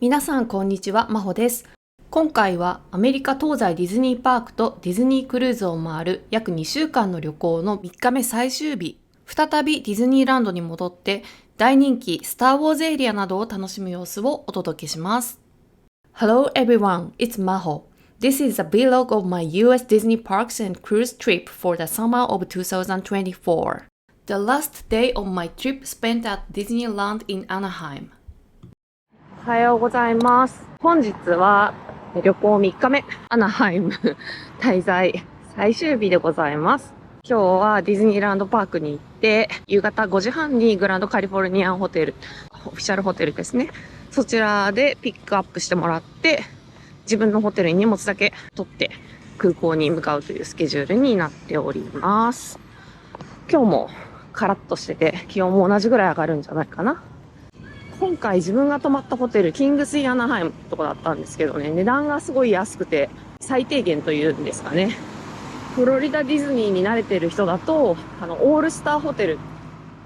皆さんこんにちは、まほです。今回はアメリカ東西ディズニーパークとディズニークルーズを回る約2週間の旅行の3日目最終日、再びディズニーランドに戻って大人気スター・ウォーズエリアなどを楽しむ様子をお届けします。Hello everyone, it's Maho. This is a vlog of my US Disney parks and cruise trip for the summer of 2024. The last day of my trip spent at Disneyland in Anaheim.おはようございます。本日は旅行3日目、アナハイム滞在最終日でございます。今日はディズニーランドパークに行って、夕方5時半にグランドカリフォルニアンホテル、オフィシャルホテルですね。そちらでピックアップしてもらって、自分のホテルに荷物だけ取って空港に向かうというスケジュールになっております。今日もカラッとしてて、気温も同じぐらい上がるんじゃないかな。今回自分が泊まったホテル、キングスイアナハイムとこだったんですけどね、値段がすごい安くて、最低限というんですかね。フロリダディズニーに慣れてる人だと、オールスターホテル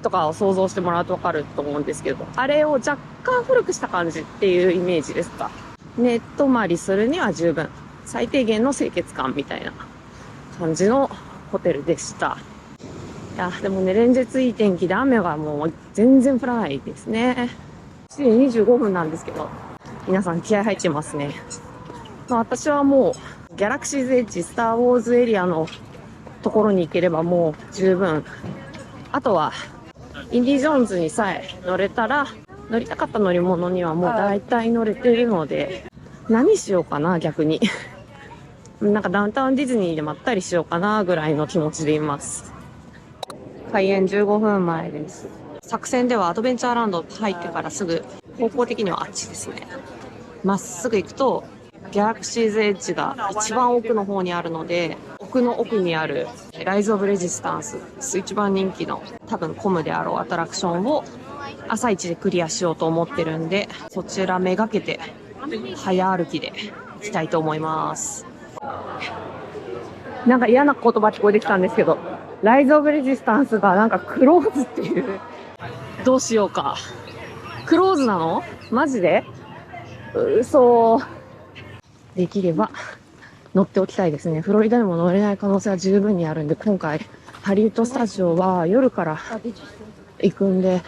とかを想像してもらうとわかると思うんですけど、あれを若干古くした感じっていうイメージですか。寝泊まりするには十分。最低限の清潔感みたいな感じのホテルでした。いや、でもね、連日いい天気で雨がもう全然降らないですね。7時25分なんですけど、皆さん気合入ってますね。私はもう、ギャラクシーズエッジ、スターウォーズエリアのところに行ければもう十分。あとは、インディ・ジョーンズにさえ乗れたら、乗りたかった乗り物にはもう大体乗れてるので、何しようかな、逆に。なんかダウンタウンディズニーでまったりしようかな、ぐらいの気持ちでいます。開園15分前です。作戦ではアドベンチャーランド入ってからすぐ、方向的にはあっちですね。まっすぐ行くと、ギャラクシーズエッジが一番奥の方にあるので、奥の奥にあるライズ・オブ・レジスタンス、一番人気の多分混むであろうアトラクションを朝一でクリアしようと思ってるんで、そちらめがけて早歩きで行きたいと思います。なんか嫌な言葉聞こえてきたんですけど、ライズ・オブ・レジスタンスがなんかクローズっていう。どうしようか。クローズなの？マジで？嘘。できれば乗っておきたいですね。フロリダでも乗れない可能性は十分にあるんで、今回ハリウッドスタジオは夜から行くんで、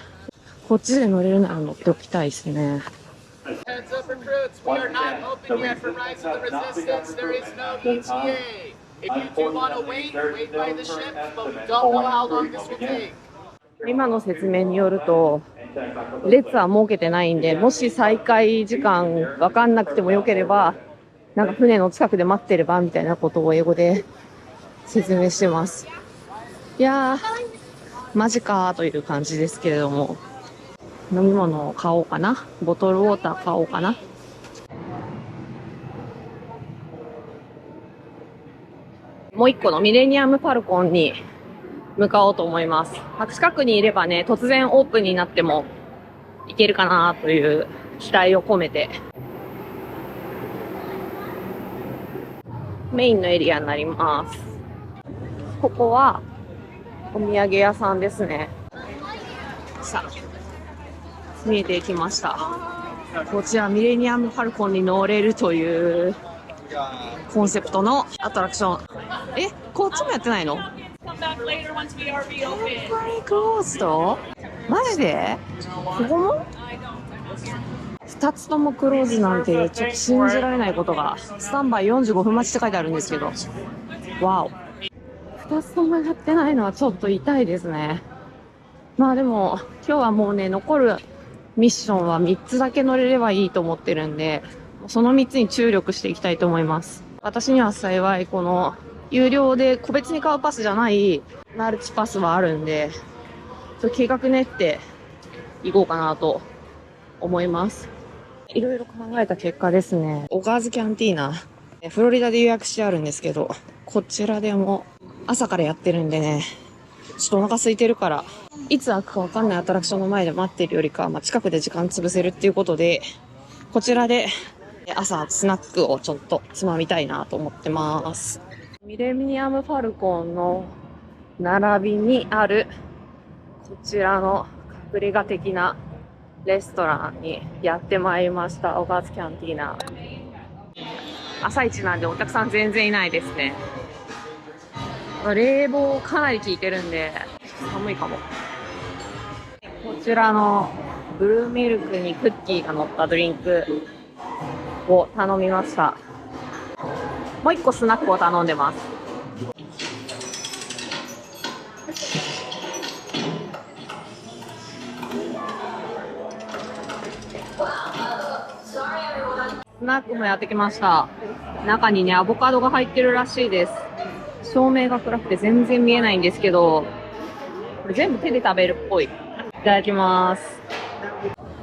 こっちで乗れるなら乗っておきたいですね。Heads up, recruits. We are not open yet for Rise of the Resistance. There is no ETA. If you do want to wait, wait by the ships, but we don't know how long this will take. 今の説明によると、列は設けてないんで、もし再開時間わかんなくてもよければ、なんか船の近くで待ってればみたいなことを英語で説明してます。いやー、マジかーという感じですけれども、飲み物を買おうかな。ボトルウォーター買おうかな。もう一個のミレニアム・ファルコンに向かおうと思います。近くにいればね、突然オープンになってもいけるかなという期待を込めて、メインのエリアになります。ここはお土産屋さんですね。さあ、見えてきました。こちらミレニアム・ファルコンに乗れるというコンセプトのアトラクション。こっちもやってないの？テンポラリークローズド？マジで？ここも？2つともクローズなんていうちょっと信じられないことが、スタンバイ45分待ちって書いてあるんですけど、わお。2つともやってないのはちょっと痛いですね。まあでも今日はもうね、残るミッションは3つだけ乗れればいいと思ってるんで、その3つに注力していきたいと思います。私には幸いこの有料で個別に買うパスじゃないマルチパスはあるんで、計画練っていこうかなと思います。いろいろ考えた結果ですね、オガーズキャンティーナ、フロリダで予約してあるんですけど、こちらでも朝からやってるんでね、ちょっとお腹空いてるから、いつ開くかわかんないアトラクションの前で待ってるよりか、近くで時間潰せるっていうことで、こちらで朝スナックをちょっとつまみたいなと思ってます。ミレニアム・ファルコンの並びにあるこちらの隠れ家的なレストランにやってまいりました。オガーズキャンティーナ。朝一なんでお客さん全然いないですね。冷房かなり効いてるんで寒いかも。こちらのブルーミルクにクッキーが乗ったドリンクを頼みました。もう一個スナックを頼んでます。スナックもやってきました。中にね、アボカドが入ってるらしいです。照明が暗くて全然見えないんですけど、これ全部手で食べるっぽい。いただきます。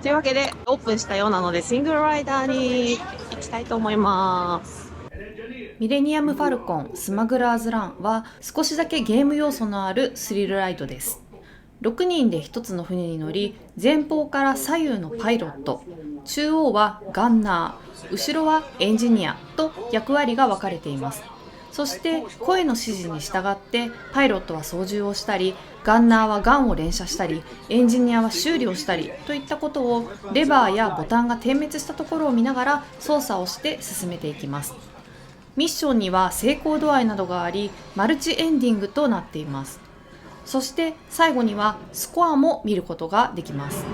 というわけで、オープンしたようなので、シングルライダーに行きたいと思います。ミレニアム・ファルコン・スマグラーズ・ランは少しだけゲーム要素のあるスリルライドです。6人で1つの船に乗り、前方から左右のパイロット、中央はガンナー、後ろはエンジニアと役割が分かれています。そして声の指示に従ってパイロットは操縦をしたり、ガンナーはガンを連射したり、エンジニアは修理をしたりといったことをレバーやボタンが点滅したところを見ながら操作をして進めていきます。ミッションには成功度合いなどがあり、マルチエンディングとなっています。そして最後にはスコアも見ることができます。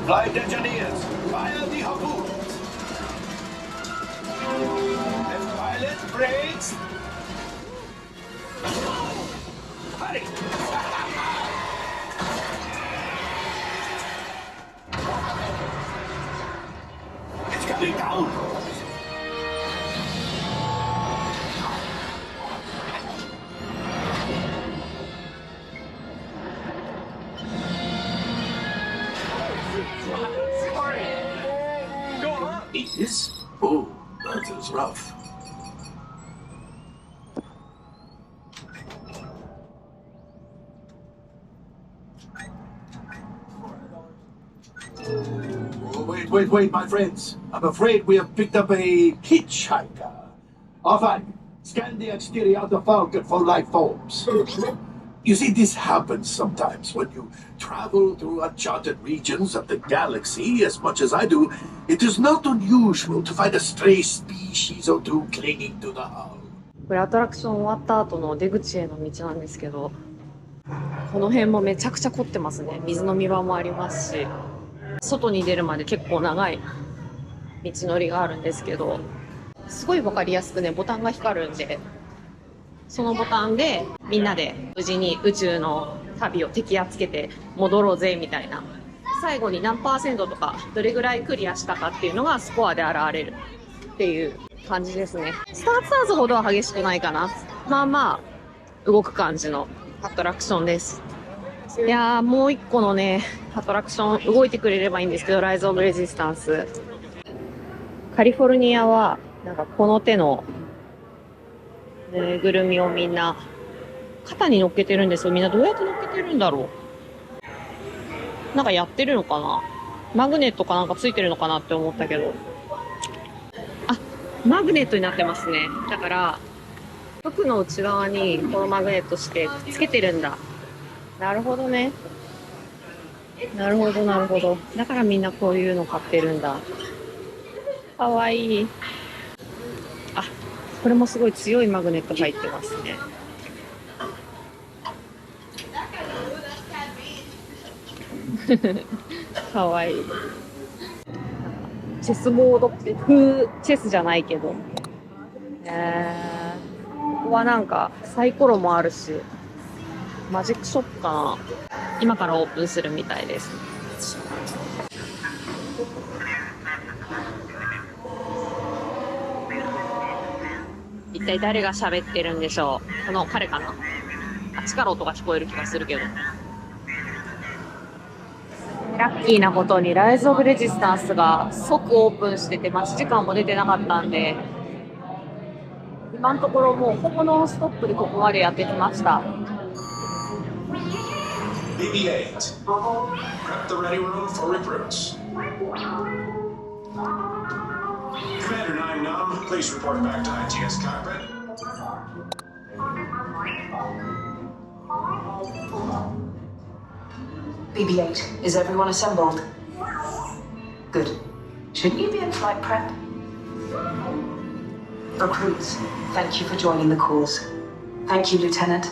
Flight engineers, fire the harpoons. And pilot brakes. Hurry! It's coming down. Is? Oh, that is rough. Oh, wait, my friends. I'm afraid we have picked up a hitchhiker. Enfin, scan the exterior of the Falcon for life forms. You see, this happens sometimes when you travel through uncharted regions of the galaxy as much as I do. It is not unusual to find a stray species or two clinging to the hull. これアトラクション終わった後の出口への道なんですけど、この辺もめちゃくちゃ凝ってますね。水飲み場もありますし、外に出るまで結構長い道のりがあるんですけど、すごいわかりやすくね、ボタンが光るんで、そのボタンでみんなで無事に宇宙の旅を敵やっつけて戻ろうぜみたいな、最後に何%とかどれぐらいクリアしたかっていうのがスコアで現れるっていう感じですね。スターツアーズほどは激しくないかな。まあまあ動く感じのアトラクションです。いやー、もう一個のねアトラクション動いてくれればいいんですけど、ライズ・オブ・レジスタンス。カリフォルニアはなんかこの手のぬいぐるみをみんな肩に乗っけてるんですよ。みんなどうやって乗っけてるんだろう。なんかやってるのかな。マグネットかなんかついてるのかなって思ったけど、あ、マグネットになってますね。だから服の内側にこのマグネットしてくっつけてるんだ。なるほどね。なるほどなるほど。だからみんなこういうの買ってるんだ。かわいい。あ、これもすごい強いマグネット入ってますね。かわいい。チェスボードって風チェスじゃないけど、ここはなんかサイコロもあるし、マジックショップかな。今からオープンするみたいです。一体誰が喋ってるんでしょう。この彼かな。あっちから音が聞こえる気がするけど。ラッキーなことにライズ・オブ・レジスタンスが即オープンしてて、待ち時間も出てなかったんで、今のところもうほぼノンストップでここまでやってきました。BB-8, prep the ready room for recruits. Commander 9-Num, please report back to ITS cockpit. BB-8, is everyone assembled? Good. Shouldn't you be in flight prep? Recruits, thank you for joining the cause. Thank you, Lieutenant.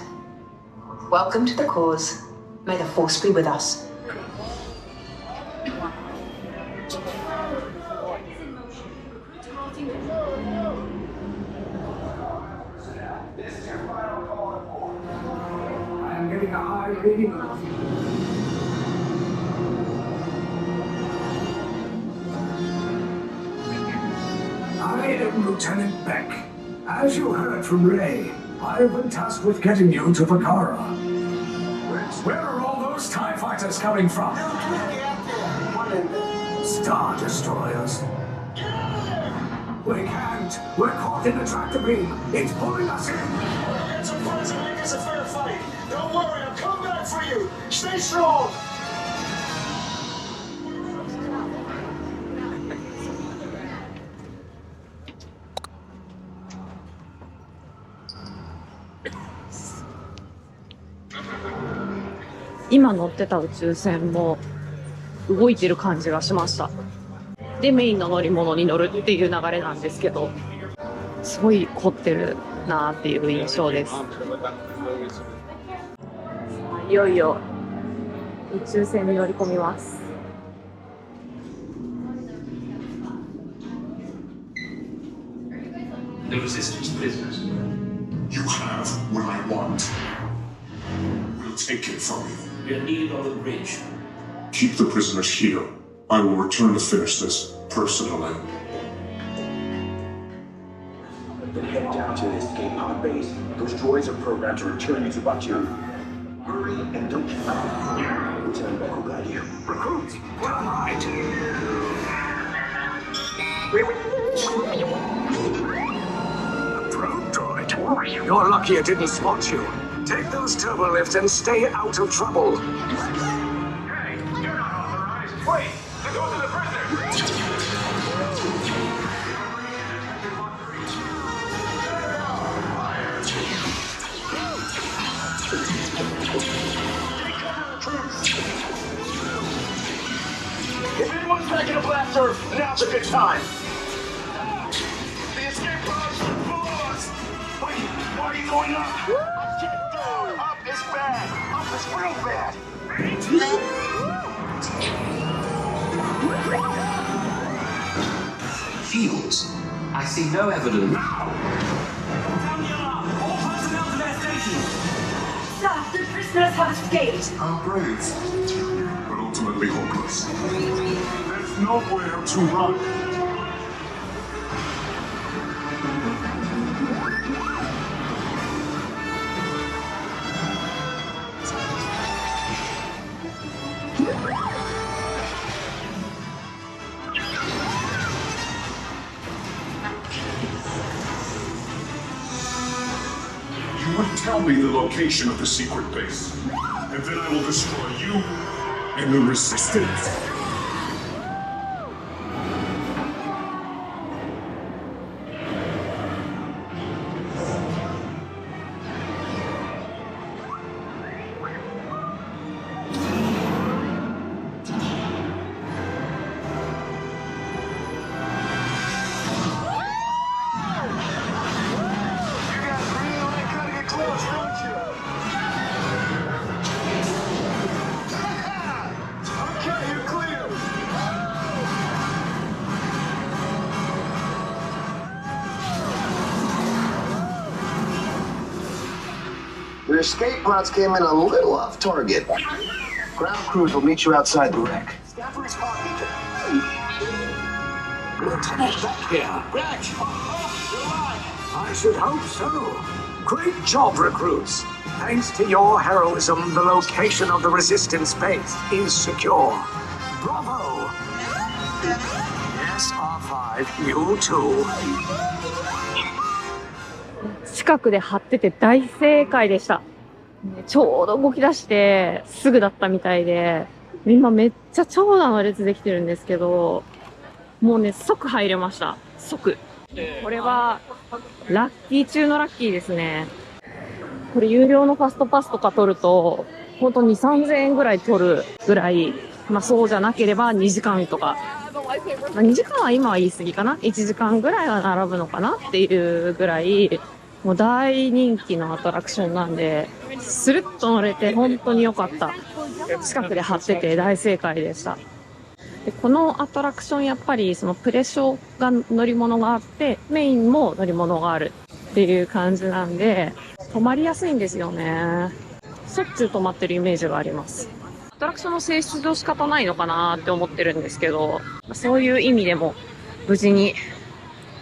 Welcome to the cause. May the Force be with us. I am getting a high reading of I am Lieutenant Beck. As you heard from Ray, I have been tasked with getting you to Vakara. Where are all those TIE fighters coming from? Star Destroyers. We can't. We're caught in the tractor beam. It's pulling us in. Get some parts and make us a fair fight. Don't worry, I'll come back for you. Stay strong.今乗ってた宇宙船も動いてる感じがしました。で、メインの乗り物に乗るっていう流れなんですけど、すごい凝ってるなーっていう印象です。いよいよ宇宙船に乗り込みます。The resistance prisoners. You have what I want. We'll take it from you. We'll need on the bridge. Keep the prisoners here. I will return to finish this personally. Then head down to the escape pod base. Those droids are programmed to return you to Batuu. Hurry and don't give up. Lieutenant Beck will guide you. Recruits, we're right. Probe droid. You're lucky it didn't spot you. Take those turbo lifts and stay out of trouble. Hey, you're not authorized. Wait, there goes the prisoner. If anyone's packing a blaster, now's a good time. The escape pods are below us. Wait, why are you going up? Get down. Up is bad. Up is real bad. Fields. I see no evidence. Sir, the prisoners have escaped. How brave, but ultimately hopeless. There's nowhere to run. You would tell me the location of the secret base, and then I will destroy you and the Resistance. Your escape pods came in a little off target. Ground crews will meet you outside the wreck. Stafford's talking to Lieutenant Beck here. Beck. You're alive. I should hope so. Great job, recruits. Thanks to your heroism, the location of the Resistance base is secure. Bravo! Yes, R5, you too. 近くで張ってて大正解でした。ちょうど動き出してすぐだったみたいで、今めっちゃ長蛇の列できてるんですけど、もうね、即入れました。即。これはラッキー中のラッキーですね。これ有料のファストパスとか取ると、ほんと2、3000円ぐらい取るぐらい、まあそうじゃなければ2時間とか、まあ、2時間は今は言い過ぎかな。1時間ぐらいは並ぶのかなっていうぐらい、もう大人気のアトラクションなんで、スルッと乗れて本当に良かった。近くで貼ってて大正解でした。でこのアトラクションやっぱりそのプレショが乗り物があって、メインも乗り物があるっていう感じなんで、止まりやすいんですよね。しょっちゅう止まってるイメージがあります。アトラクションの性質上仕方ないのかなって思ってるんですけど、そういう意味でも無事に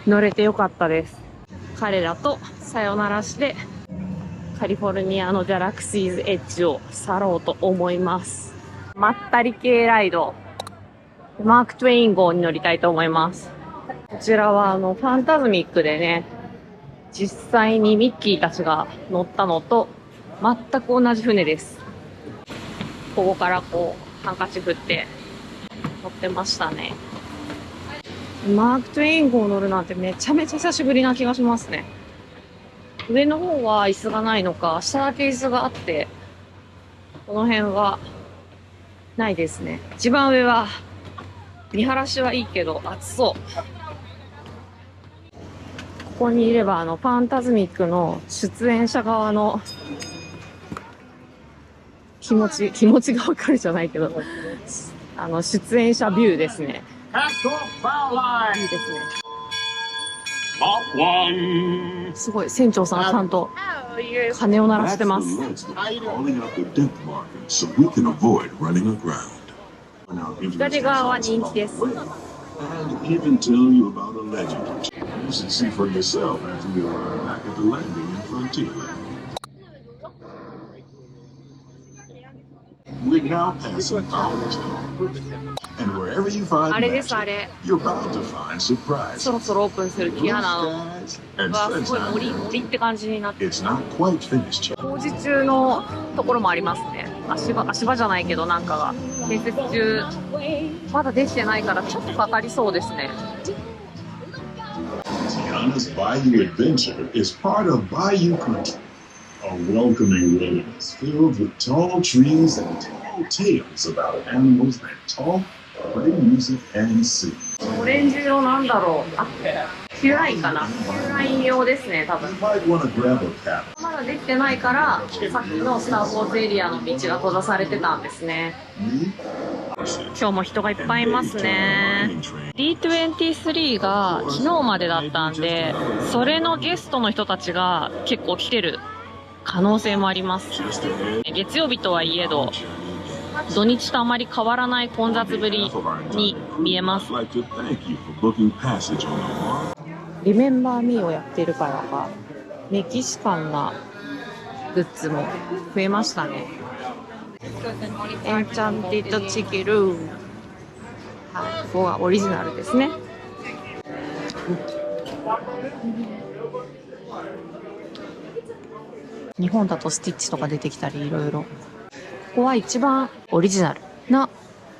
乗れてよかったです。彼らとさよならしてカリフォルニアのギャラクシーズエッジを去ろうと思います。まったり系ライド、マーク・トゥエイン号に乗りたいと思います。こちらはファンタズミックでね、実際にミッキーたちが乗ったのと全く同じ船です。ここからこうハンカチ振って乗ってましたね。マーク・トゥエイン号乗るなんてめちゃめちゃ久しぶりな気がしますね。上の方は椅子がないのか、下だけ椅子があって、この辺はないですね。一番上は見晴らしはいいけど暑そう。ここにいればファンタズミックの出演者側の気持ちがわかるじゃないけど、出演者ビューですね。いいですね。すごい、船長さんちゃんと鐘を鳴らしてます。左側は人気です。あれです、あれ。そろそろオープンするティアナのはすごい森って感じになってる。工事中のところもありますね。足場じゃないけどなんかが建設中、まだできてないからちょっとかかりそうですね。Tiana's Bayou Adventure is part of Bayou Country, a welcoming wilderness filled with tall trees and tall tales about animals that talk, play music, and sing. オレンジ色なんだろう。キューラインかな。キューライン用ですね、多分。まだできてないから、さっきのスター・ウォーズエリアの道が閉ざされてたんですね。今日も人がいっぱいいますね。D23 が昨日までだったんで、それのゲストの人たちが結構来てる可能性もあります。月曜日とはいえど、土日とあまり変わらない混雑ぶりに見えます。リメンバーミーをやってるからか、メキシカンなグッズも増えましたね。エンチャンティッドチキルー。はい、ここがオリジナルですね。日本だとスティッチとか出てきたりいろいろ。ここは一番オリジナルな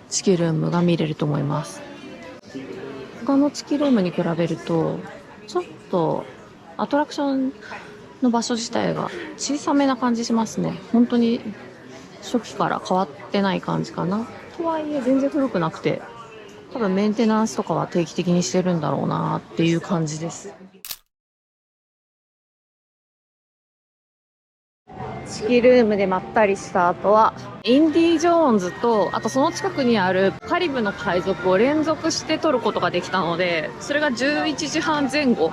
チキルームが見れると思います。他のチキルームに比べると、ちょっとアトラクションの場所自体が小さめな感じしますね。本当に初期から変わってない感じかな。とはいえ全然古くなくて、多分メンテナンスとかは定期的にしてるんだろうなっていう感じです。チキルームでまったりした後は、インディ・ジョーンズと、あとその近くにあるカリブの海賊を連続して撮ることができたので、それが11時半前後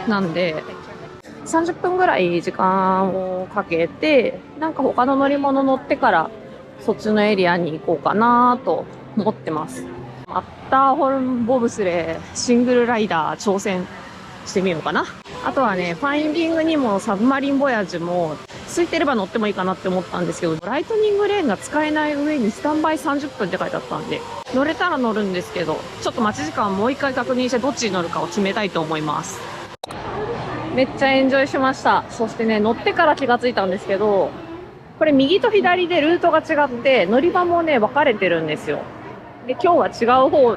なんで、30分ぐらい時間をかけて、なんか他の乗り物乗ってからそっちのエリアに行こうかなと思ってます。マッターホルンボブスレーシングルライダー挑戦してみようかな。あとはね、ファインディングにもサブマリンボヤージュも空いてれば乗ってもいいかなって思ったんですけど、ライトニングレーンが使えない上にスタンバイ30分って書いてあったんで、乗れたら乗るんですけど、ちょっと待ち時間もう一回確認してどっちに乗るかを決めたいと思います。めっちゃエンジョイしました。そしてね、乗ってから気がついたんですけど、これ右と左でルートが違って乗り場もね、分かれてるんですよ。で、今日は違う方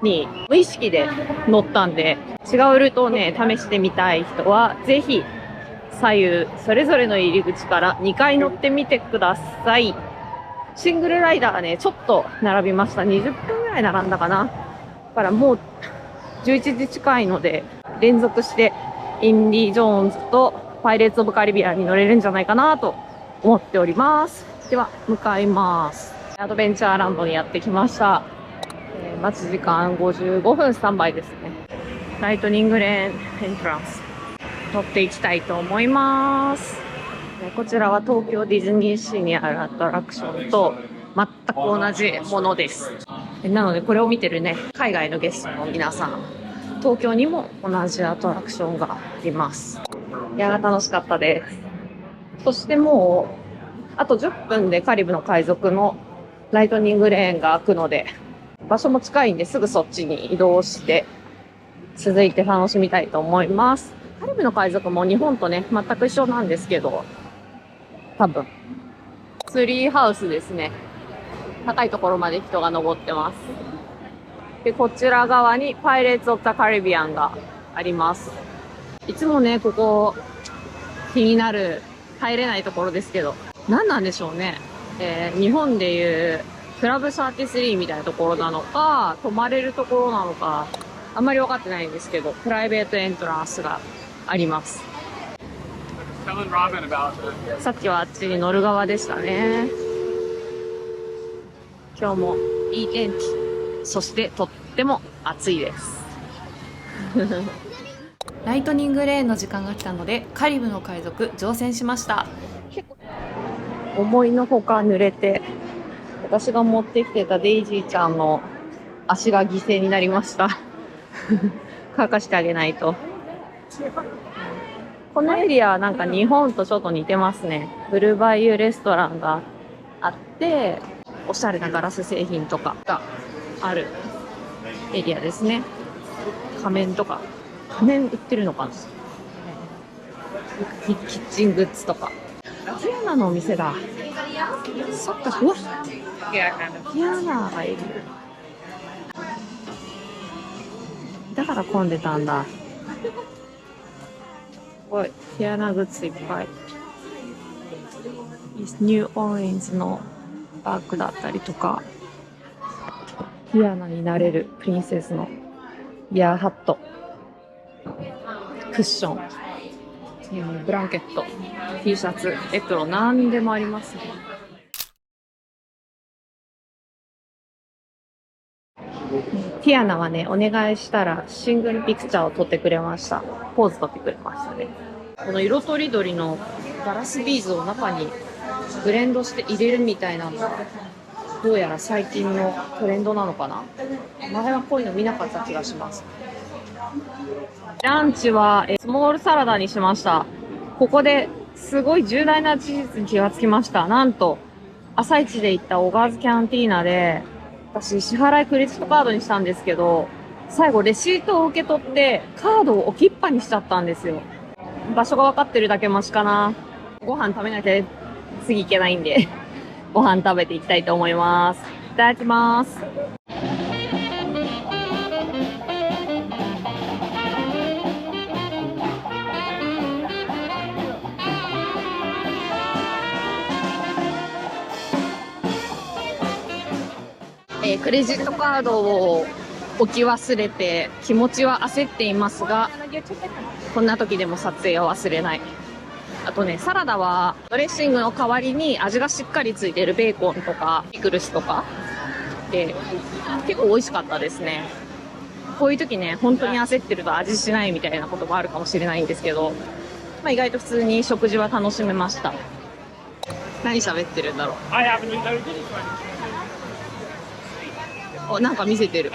に無意識で乗ったんで、違うルートをね、試してみたい人はぜひ左右それぞれの入り口から2回乗ってみてください。シングルライダーがね、ちょっと並びました。20分ぐらい並んだかな。だからもう11時近いので、連続してインディ・ジョーンズとパイレーツ・オブ・カリビアンに乗れるんじゃないかなと思っております。では、向かいます。アドベンチャーランドにやってきました。待ち時間55分スタンバイですね。ライトニングレーンエントランス。乗っていきたいと思います。こちらは東京ディズニーシーにあるアトラクションと全く同じものです。なのでこれを見てるね、海外のゲストの皆さん、東京にも同じアトラクションがあります。いやー、楽しかったです。そしてもうあと10分でカリブの海賊のライトニングレーンが開くので、場所も近いんですぐそっちに移動して続いて楽しみたいと思います。カリブの海賊も日本とね、全く一緒なんですけど、多分。ツリーハウスですね。高いところまで人が登ってます。で、こちら側にパイレーツ・オブ・ザ・カリビアンがあります。いつもね、ここ気になる、入れないところですけど、何なんでしょうね。日本でいうクラブ33みたいなところなのか、泊まれるところなのか、あんまり分かってないんですけど、プライベートエントランスがあります。さっきはあっちに乗る側でしたね。今日もいい天気。そしてとっても暑いです。ライトニングレーンの時間が来たので、カリブの海賊乗船しました。思いのほか濡れて、私が持ってきてたデイジーちゃんの足が犠牲になりました。乾かしてあげないと。このエリアはなんか日本とちょっと似てますね。ブルーバイユレストランがあって、おしゃれなガラス製品とかがあるエリアですね。仮面とか。仮面売ってるのかな？キッチングッズとか。ピアナのお店だ。そっか、うわっ。ピアナがいる。だから混んでたんだ。すごい、ピアナグッズいっぱい。ニューオーリンズのバッグだったりとか、ピアナになれるプリンセスのイヤーハット、クッション、ブランケット、T シャツ、エプロン、なんでもありますね。ティアナはね、お願いしたらシングルピクチャーを撮ってくれました。ポーズ撮ってくれましたね。この色とりどりのガラスビーズを中にブレンドして入れるみたいなのが、どうやら最近のトレンドなのかな。前はこういうの見なかった気がします。ランチはスモールサラダにしました。ここですごい重大な事実に気がつきました。なんと、朝一で行ったオガーズキャンティーナで、私支払いクレジットカードにしたんですけど、最後レシートを受け取ってカードを置きっぱにしちゃったんですよ。場所が分かってるだけマシかな。ご飯食べなきゃ次行けないんでご飯食べていきたいと思います。いただきます。クレジットカードを置き忘れて気持ちは焦っていますが、こんな時でも撮影を忘れない。あとね、サラダはドレッシングの代わりに味がしっかりついてるベーコンとかピクルスとかで結構美味しかったですね。こういう時ね、本当に焦ってると味しないみたいなこともあるかもしれないんですけど、意外と普通に食事は楽しめました。何喋ってるんだろう。お、なんか見せてる。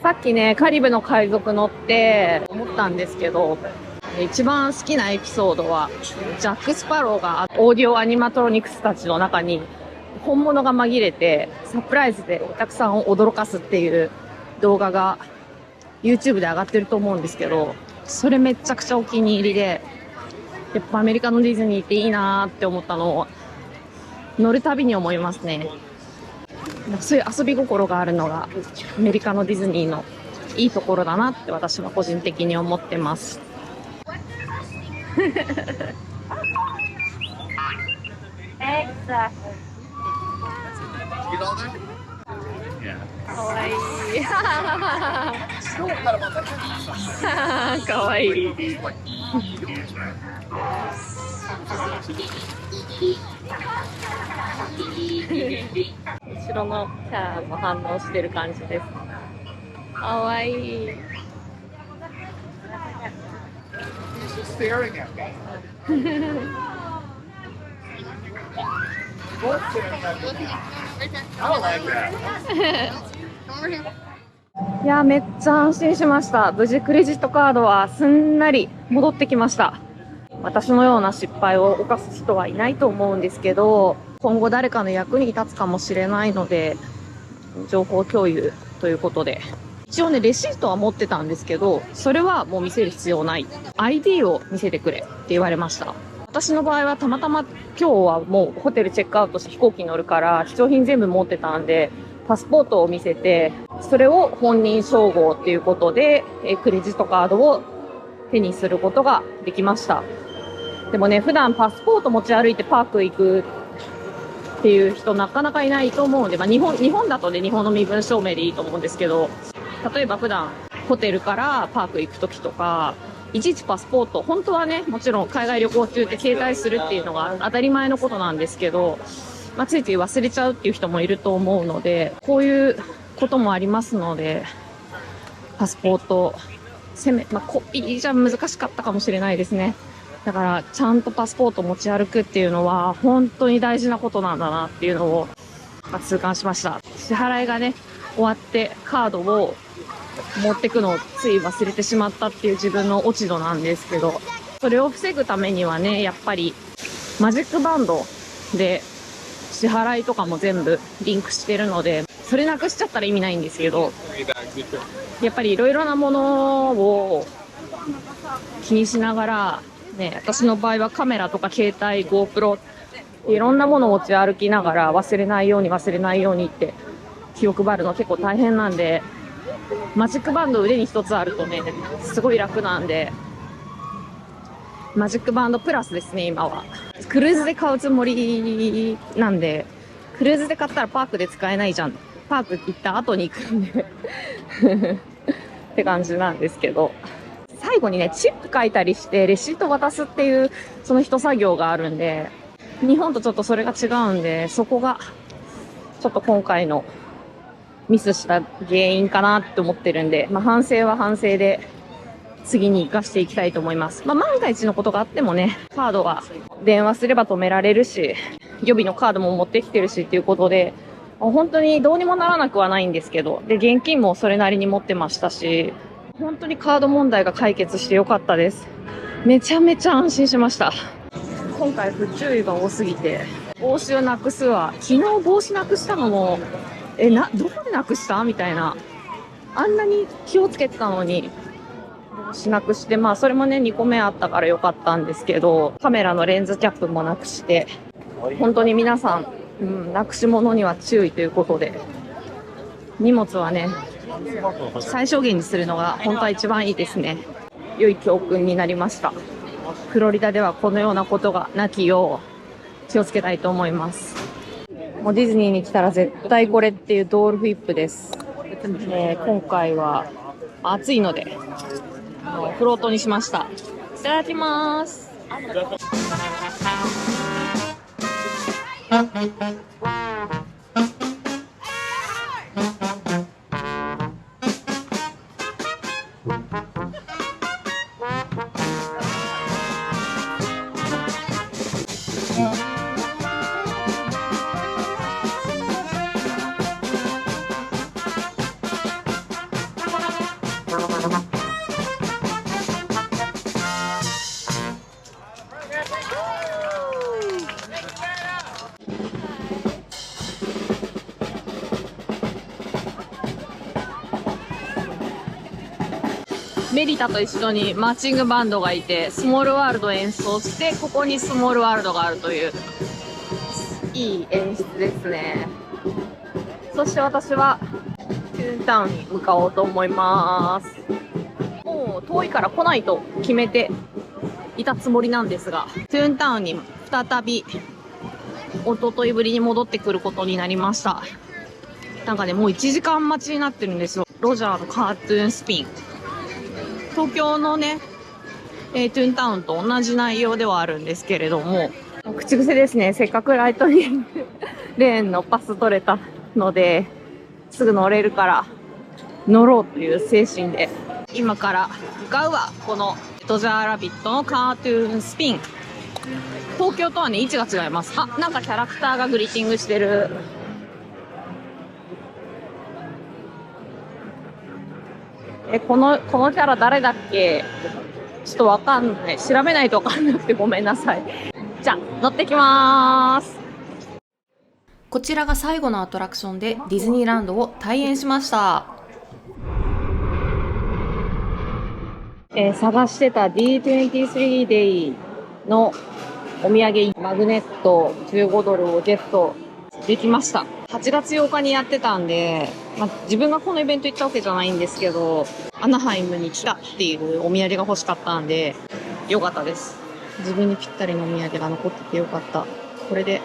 さっきね、カリブの海賊乗って思ったんですけど、一番好きなエピソードは、ジャック・スパローがオーディオアニマトロニクスたちの中に本物が紛れて、サプライズでお客さんを驚かすっていう動画が YouTube で上がってると思うんですけど、それめちゃくちゃお気に入りで、やっぱアメリカのディズニーっていいなーって思ったのを乗るたびに思いますね。そういう遊び心があるのがアメリカのディズニーのいいところだなって私は個人的に思ってます。かわいい。かわいい。後ろのキャラも反応してる感じです。かわいい。いや、めっちゃ安心しました。無事クレジットカードはすんなり戻ってきました。私のような失敗を犯す人はいないと思うんですけど、今後誰かの役に立つかもしれないので、情報共有ということで。一応ね、レシートは持ってたんですけど、それはもう見せる必要ない。ID を見せてくれって言われました。私の場合はたまたま今日はもうホテルチェックアウトして飛行機に乗るから貴重品全部持ってたんで、パスポートを見せて、それを本人照合っていうことで、クレジットカードを手にすることができました。でもね、普段パスポート持ち歩いてパーク行くっていう人なかなかいないと思うんで、日本だとね、日本の身分証明でいいと思うんですけど、例えば普段ホテルからパーク行くときとか、いちいちパスポート、本当はね、もちろん海外旅行中って携帯するっていうのが当たり前のことなんですけど、ついつい忘れちゃうっていう人もいると思うので、こういうこともありますので、パスポート、コピーじゃ難しかったかもしれないですね。だから、ちゃんとパスポート持ち歩くっていうのは、本当に大事なことなんだなっていうのを痛感しました。支払いがね、終わってカードを持ってくのをつい忘れてしまったっていう自分の落ち度なんですけど、それを防ぐためにはね、やっぱりマジックバンドで支払いとかも全部リンクしてるので、それなくしちゃったら意味ないんですけど、やっぱりいろいろなものを気にしながら、ね、私の場合はカメラとか携帯、GoPro、いろんなものを持ち歩きながら忘れないようにって気を配るの結構大変なんで、マジックバンド腕に一つあるとね、すごい楽なんで、マジックバンドプラスですね、今は。クルーズで買うつもりなんで、クルーズで買ったらパークで使えないじゃん。パーク行った後に行くんでって感じなんですけど、最後にね、チップ書いたりしてレシート渡すっていうその一作業があるんで、日本とちょっとそれが違うんで、そこがちょっと今回のミスした原因かなって思ってるんで、反省は反省で次に生かしていきたいと思います。万が一のことがあってもね、カードは電話すれば止められるし、予備のカードも持ってきてるしっていうことで、本当にどうにもならなくはないんですけど、で、現金もそれなりに持ってましたし、本当にカード問題が解決してよかったです。めちゃめちゃ安心しました。今回不注意が多すぎて、帽子をなくすわ。昨日帽子なくしたのも、どこでなくしたみたいな。あんなに気をつけてたのに、帽子なくして、それもね、2個目あったからよかったんですけど、カメラのレンズキャップもなくして、本当に皆さん、なくし物には注意ということで、荷物はね、最小限にするのが本当は一番いいですね。良い教訓になりました。フロリダではこのようなことがなきよう気をつけたいと思います。もうディズニーに来たら絶対これっていうドールフィップです。今回は暑いのでフロートにしました。いただきます。メリタと一緒にマーチングバンドがいて、スモールワールドを演奏して、ここにスモールワールドがあるという、いい演出ですね。そして私は、トゥーンタウンに向かおうと思います。もう遠いから来ないと決めていたつもりなんですが、トゥーンタウンに再び一昨日ぶりに戻ってくることになりました。なんかね、もう1時間待ちになってるんですよ。ロジャーのカートゥーンスピン。東京のね、トゥーンタウンと同じ内容ではあるんですけれども、口癖ですね。せっかくライトニングレーンのパス取れたので、すぐ乗れるから乗ろうという精神で、今から向かうはこのドジャーラビットのカートゥーンスピン。東京とはね、位置が違います。あ、なんかキャラクターがグリーティングしてる。このキャラ誰だっけ？ちょっとわかんない。調べないとわかんなくてごめんなさい。じゃあ、乗ってきまーす。こちらが最後のアトラクションでディズニーランドを退園しました。探してた D23 デイのお土産マグネット15ドルをゲットできました。8月8日にやってたんで、自分がこのイベント行ったわけじゃないんですけど、アナハイムに来たっていうお土産が欲しかったんで、よかったです。自分にぴったりのお土産が残っててよかった。これで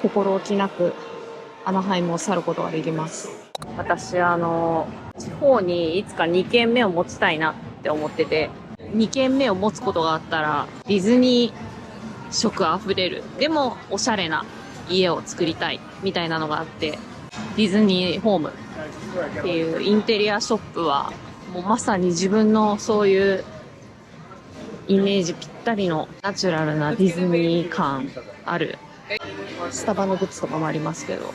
心置きなくアナハイムを去ることができます。私、地方にいつか2軒目を持ちたいなって思ってて、2軒目を持つことがあったら、ディズニー色あふれる、でもおしゃれな家を作りたいみたいなのがあって、ディズニーホームっていうインテリアショップはもうまさに自分のそういうイメージぴったりのナチュラルなディズニー感あるスタバのグッズとかもありますけど、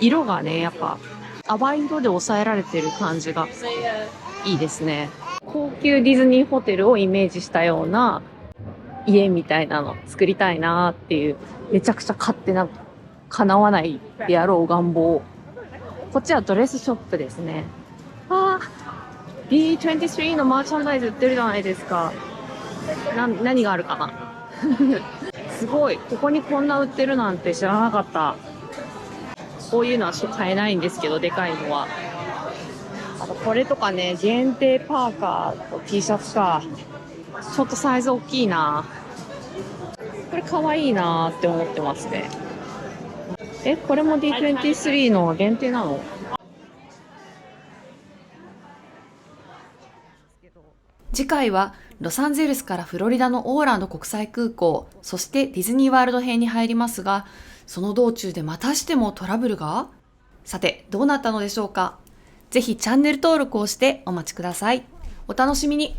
色がね、やっぱ淡い色で抑えられてる感じがいいですね。高級ディズニーホテルをイメージしたような家みたいなの作りたいなっていう、めちゃくちゃ勝手な叶わないであろう願望。こっちはドレスショップですね。B23 のマーチャンダイズ売ってるじゃないですか。何があるかなすごい。ここにこんな売ってるなんて知らなかった。こういうのはちょっと買えないんですけど、でかいのは。あとこれとかね、限定パーカーと T シャツか。ちょっとサイズ大きいな。これ可愛いなって思ってますね。これも D23 の限定なの？次回はロサンゼルスからフロリダのオーランド国際空港、そしてディズニーワールド編に入りますが、その道中でまたしてもトラブルが？さて、どうなったのでしょうか？ぜひチャンネル登録をしてお待ちください。お楽しみに。